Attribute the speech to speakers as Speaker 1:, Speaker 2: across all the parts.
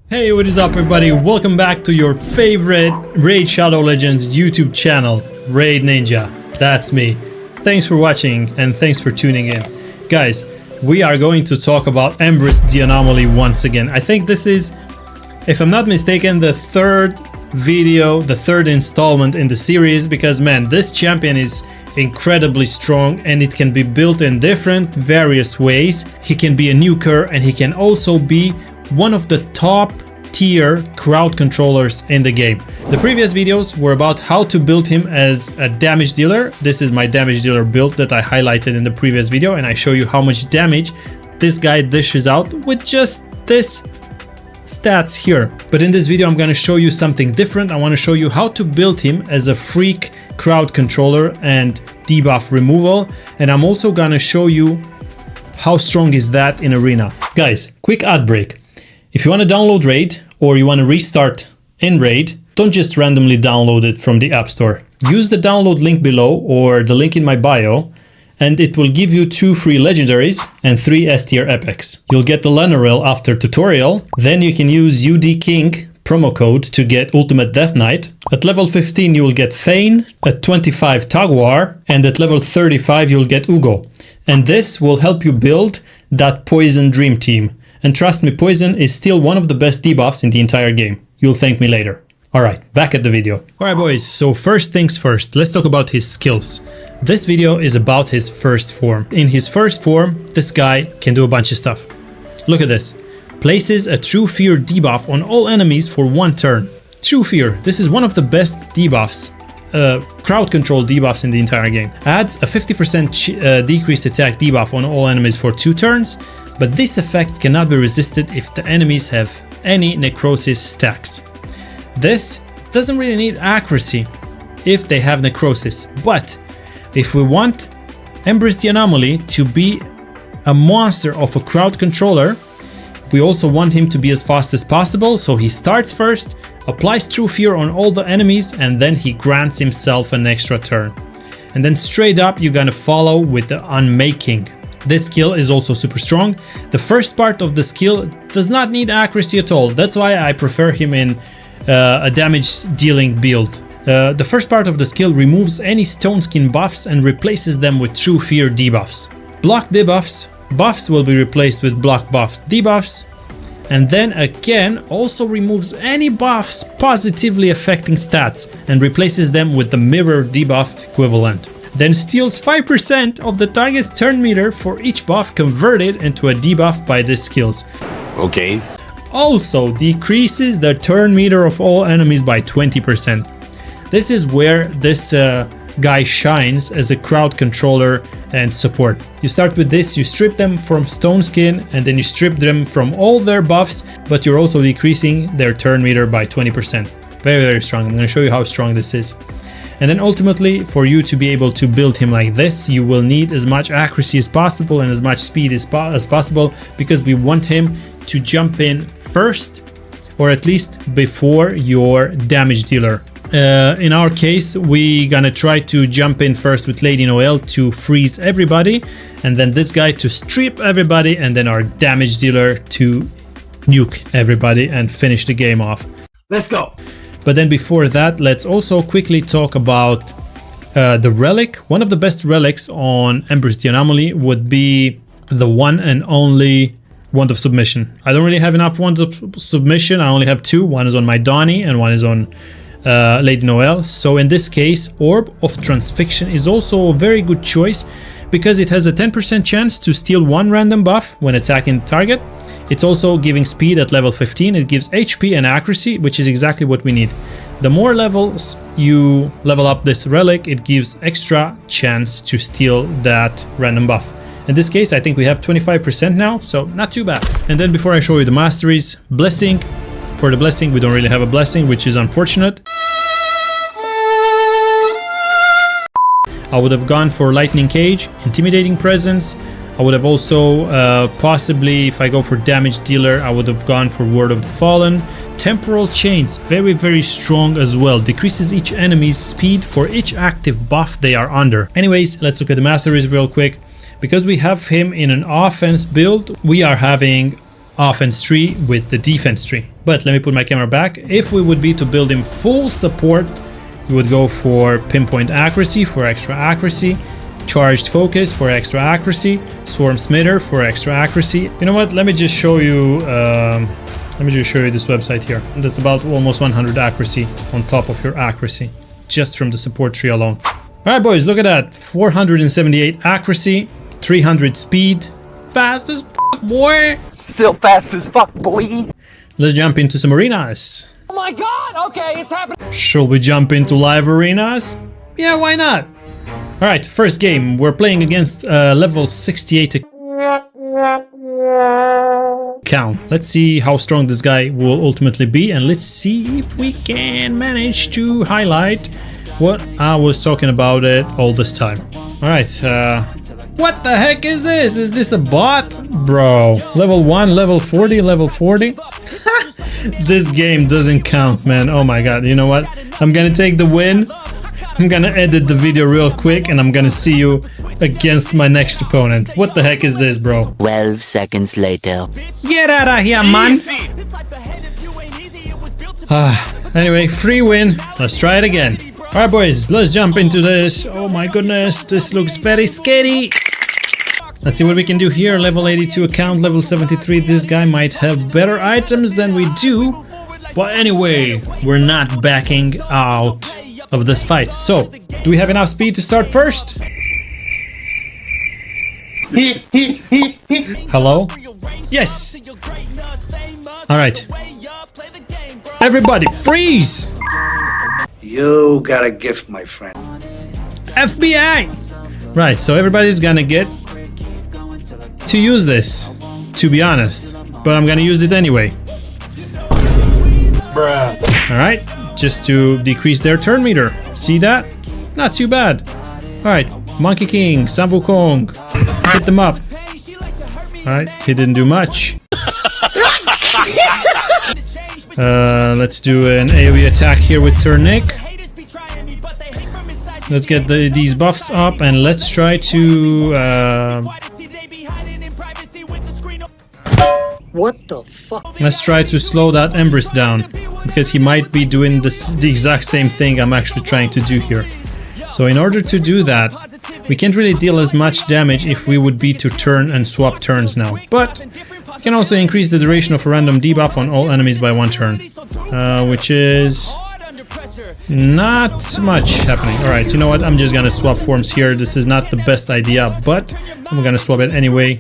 Speaker 1: Hey, what is up everybody? Welcome back to your favorite Raid Shadow Legends YouTube channel, Raid Ninja. That's me. Thanks for watching and thanks for tuning in. Guys, we are going to talk about Embrys the Anomaly once again. I think this is, if I'm not mistaken, the third video, the third installment in the series, because man, this champion is incredibly strong and it can be built in different various ways. He can be a nuker and he can also be one of the top tier crowd controllers in the game. The previous videos were about how to build him as a damage dealer. This is my damage dealer build that I highlighted in the previous video, and I show you how much damage this guy dishes out with just this stats here. But in this video I'm going to show you something different. I want to show you how to build him as a freak crowd controller and debuff removal, and I'm also going to show you how strong is that in arena. Guys, quick ad break. If you want to download Raid or you want to restart in Raid, don't just randomly download it from the App Store. Use the download link below or the link in my bio, and it will give you 2 free legendaries and 3 S tier epics. You'll get the Lenorel after tutorial, then you can use UD King promo code to get Ultimate Death Knight. At level 15 you will get Thane, at 25 Tagwar, and at level 35 you'll get Ugo. And this will help you build that Poison Dream Team. And trust me, Poison is still one of the best debuffs in the entire game. You'll thank me later. Alright, back at the video. Alright boys, so first things first, let's talk about his skills. This video is about his first form. In his first form, this guy can do a bunch of stuff. Look at this. Places a True Fear debuff on all enemies for 1 turn. True Fear, this is one of the best debuffs, crowd control debuffs in the entire game. Adds a 50% decreased attack debuff on all enemies for 2 turns. But these effects cannot be resisted if the enemies have any necrosis stacks. This doesn't really need accuracy if they have necrosis, but if we want Embrys the Anomaly to be a monster of a crowd controller, we also want him to be as fast as possible, so he starts first, applies True Fear on all the enemies, and then he grants himself an extra turn. And then straight up you're gonna follow with the Unmaking. This skill is also super strong. The first part of the skill does not need accuracy at all. That's why I prefer him in a damage dealing build. The first part of the skill removes any stone skin buffs and replaces them with True Fear debuffs. Block debuffs, buffs will be replaced with block buffs debuffs, and then again also removes any buffs positively affecting stats and replaces them with the mirror debuff equivalent. Then steals 5% of the target's turn meter for each buff converted into a debuff by these skills.
Speaker 2: Okay.
Speaker 1: Also decreases the turn meter of all enemies by 20%. This is where this guy shines as a crowd controller and support. You start with this, you strip them from stone skin, and then you strip them from all their buffs, but you're also decreasing their turn meter by 20%. Very, very strong. I'm going to show you how strong this is. And then ultimately, for you to be able to build him like this, you will need as much accuracy as possible and as much speed as possible, because we want him to jump in first, or at least before your damage dealer. In our case, we're gonna try to jump in first with Lady Noelle to freeze everybody, and then this guy to strip everybody, and then our damage dealer to nuke everybody and finish the game off.
Speaker 2: Let's go!
Speaker 1: But then before that, let's also quickly talk about the relic. One of the best relics on Embrys the Anomaly would be the one and only Wand of Submission. I don't really have enough Wands of Submission. I only have 2. One is on my Donnie and one is on Lady Noelle. So in this case, Orb of Transfixion is also a very good choice because it has a 10% chance to steal 1 random buff when attacking the target. It's also giving speed at level 15, it gives HP and accuracy, which is exactly what we need. The more levels you level up this relic, it gives extra chance to steal that random buff. In this case, I think we have 25% now, so not too bad. And then before I show you the masteries, Blessing. For the Blessing, we don't really have a Blessing, which is unfortunate. I would have gone for Lightning Cage, Intimidating Presence. I would have also possibly, if I go for damage dealer, I would have gone for Word of the Fallen. Temporal Chains, very, very strong as well. Decreases each enemy's speed for each active buff they are under. Anyways, let's look at the masteries real quick. Because we have him in an offense build, we are having offense tree with the defense tree. But let me put my camera back. If we would be to build him full support, we would go for pinpoint accuracy for extra accuracy, charged focus for extra accuracy, swarm smitter for extra accuracy. You know what? Let me just show you this website here. That's about almost 100 accuracy on top of your accuracy, just from the support tree alone. All right, boys, look at that. 478 accuracy, 300 speed, fast as fuck, boy.
Speaker 2: Still fast as fuck, boy.
Speaker 1: Let's jump into some arenas.
Speaker 3: Oh my god, okay, it's happening.
Speaker 1: Shall we jump into live arenas? Yeah, why not? All right, first game. We're playing against level 68 account. Let's see how strong this guy will ultimately be, and let's see if we can manage to highlight what I was talking about it all this time. All right, what the heck is this? Is this a bot? Bro, level 1, level 40, level 40? This game doesn't count, man. Oh my god, you know what? I'm gonna take the win. I'm gonna edit the video real quick and I'm gonna see you against my next opponent. What the heck is this, bro?
Speaker 2: 12 seconds later.
Speaker 1: Get out of here, man! Anyway, free win. Let's try it again. Alright, boys, let's jump into this. Oh my goodness, this looks very scary. Let's see what we can do here. Level 82 account, level 73. This guy might have better items than we do. But anyway, we're not backing out of this fight. So, do we have enough speed to start first? Hello? Yes! Alright. Everybody, freeze!
Speaker 4: You got a gift, my friend.
Speaker 1: FBI! Right, so everybody's gonna get to use this, to be honest. But I'm gonna use it anyway. Bruh. Alright, just to decrease their turn meter. See that? Not too bad. Alright, Monkey King, Sambu Kong. Hit them up. Alright, he didn't do much. Let's do an AoE attack here with Sir Nick. Let's get these buffs up and let's try to...
Speaker 2: What the fuck?
Speaker 1: Let's try to slow that Embrys down, because he might be doing the exact same thing I'm actually trying to do here. So in order to do that, we can't really deal as much damage if we would be to turn and swap turns now. But we can also increase the duration of a random debuff on all enemies by 1 turn, which is not much happening. Alright, you know what? I'm just gonna swap forms here. This is not the best idea, but I'm gonna swap it anyway,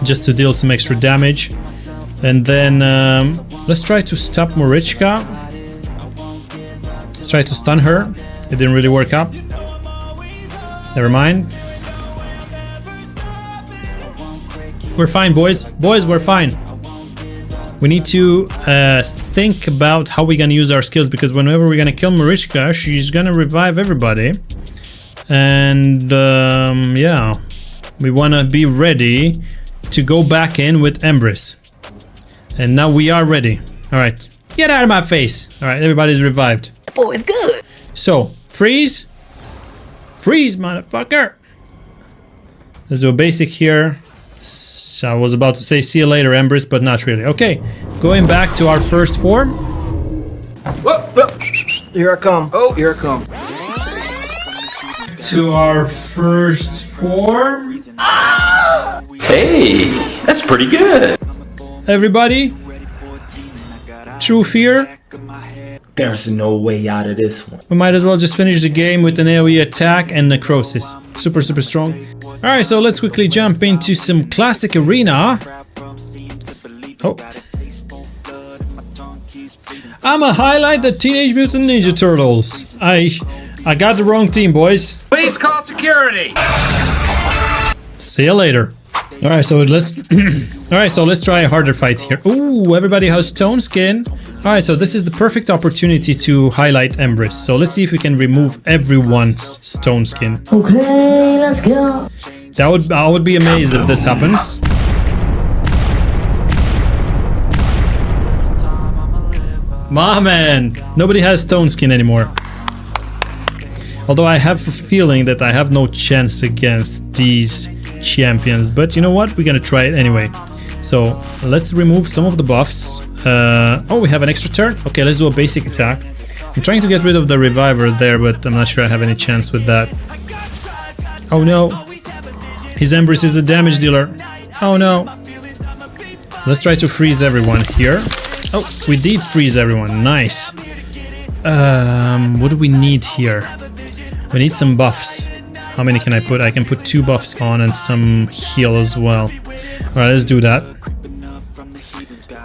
Speaker 1: just to deal some extra damage. And then let's try to stop Morichka. Let's try to stun her. It didn't really work out. Never mind. We're fine, boys. Boys, we're fine. We need to think about how we're gonna use our skills, because whenever we're gonna kill Morichka, she's gonna revive everybody. And yeah, we wanna be ready to go back in with Embrys. And now we are ready. Alright, get out of my face. Alright, everybody's revived.
Speaker 2: Oh, it's good.
Speaker 1: So, freeze. Freeze, motherfucker. Let's do a basic here. So I was about to say see you later, Embrys, but not really. Okay, going back to our first form.
Speaker 5: Whoa, whoa. Here I come. Oh, here I come.
Speaker 1: To our first form.
Speaker 6: Hey, that's pretty good.
Speaker 1: Everybody, true fear.
Speaker 5: There's no way out of this one.
Speaker 1: We might as well just finish the game with an AoE attack and necrosis. Super strong. Alright, so let's quickly jump into some classic arena. Oh. I'ma highlight the Teenage Mutant Ninja Turtles. I got the wrong team, boys.
Speaker 3: Please call security.
Speaker 1: See you later. Alright, so let's try a harder fight here. Ooh, everybody has stone skin. Alright, so this is the perfect opportunity to highlight Embrys. So let's see if we can remove everyone's stone skin.
Speaker 7: Okay, let's go.
Speaker 1: I would be amazed if this happens. My man, nobody has stone skin anymore. Although I have a feeling that I have no chance against these champions, but you know what? We're gonna try it anyway. So let's remove some of the buffs. Oh, we have an extra turn? Okay, let's do a basic attack. I'm trying to get rid of the reviver there, but I'm not sure I have any chance with that. Oh no. His Embrys is a damage dealer. Oh no. Let's try to freeze everyone here. Oh, we did freeze everyone. Nice. What do we need here? We need some buffs. How many can I put? I can put 2 buffs on and some heal as well. Alright, let's do that.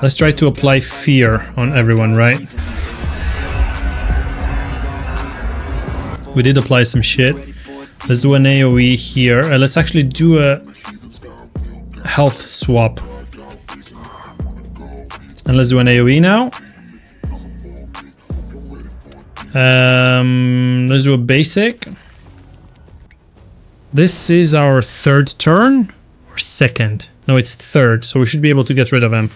Speaker 1: Let's try to apply fear on everyone, right? We did apply some shit. Let's do an AoE here. Let's actually do a health swap. And let's do an AoE now. Let's do a basic. This is our 3rd turn or 2nd? No, it's 3rd, so we should be able to get rid of him.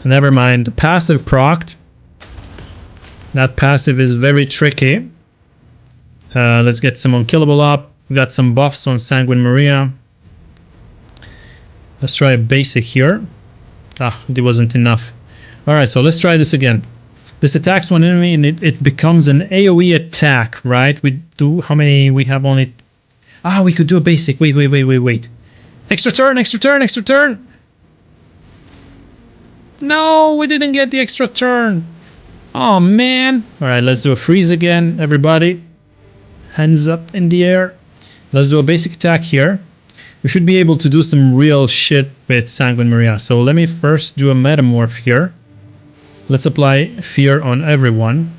Speaker 1: Never mind, the passive procced. That passive is very tricky. Let's get some unkillable up. We got some buffs on Sanguine Maria. Let's try a basic here. Ah, it wasn't enough. Alright, so let's try this again. This attacks one enemy and it becomes an AoE attack, right? We do, how many? We have only... Ah, we could do a basic. Wait. Extra turn, extra turn, extra turn! No, we didn't get the extra turn. Oh, man. Alright, let's do a freeze again, everybody. Hands up in the air. Let's do a basic attack here. We should be able to do some real shit with Sanguine Maria. So let me first do a metamorph here. Let's apply fear on everyone.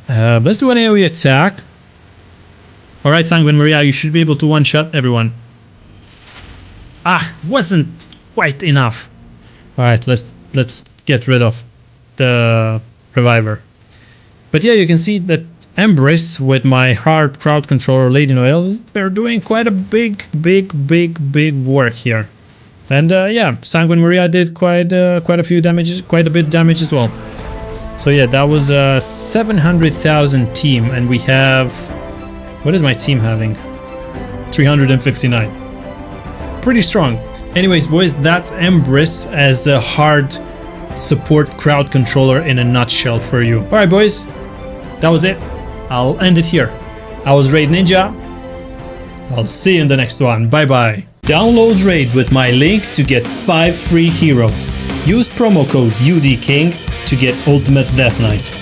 Speaker 1: Let's do an AoE attack. Alright, Sanguine Maria, you should be able to one-shot everyone. Ah, wasn't quite enough. Alright, let's get rid of the reviver. But yeah, you can see that Embrys with my hard crowd controller Lady Noelle, they're doing quite a big work here. And yeah, Sanguine Maria did quite a bit damage as well. So yeah, that was a 700,000 team, and we have, what is my team having? 359. Pretty strong. Anyways, boys, that's Embrys as a hard support crowd controller in a nutshell for you. All right, boys, that was it. I'll end it here. I was Raid Ninja. I'll see you in the next one. Bye bye. Download Raid with my link to get 5 free heroes. Use promo code UDKing to get Ultimate Death Knight.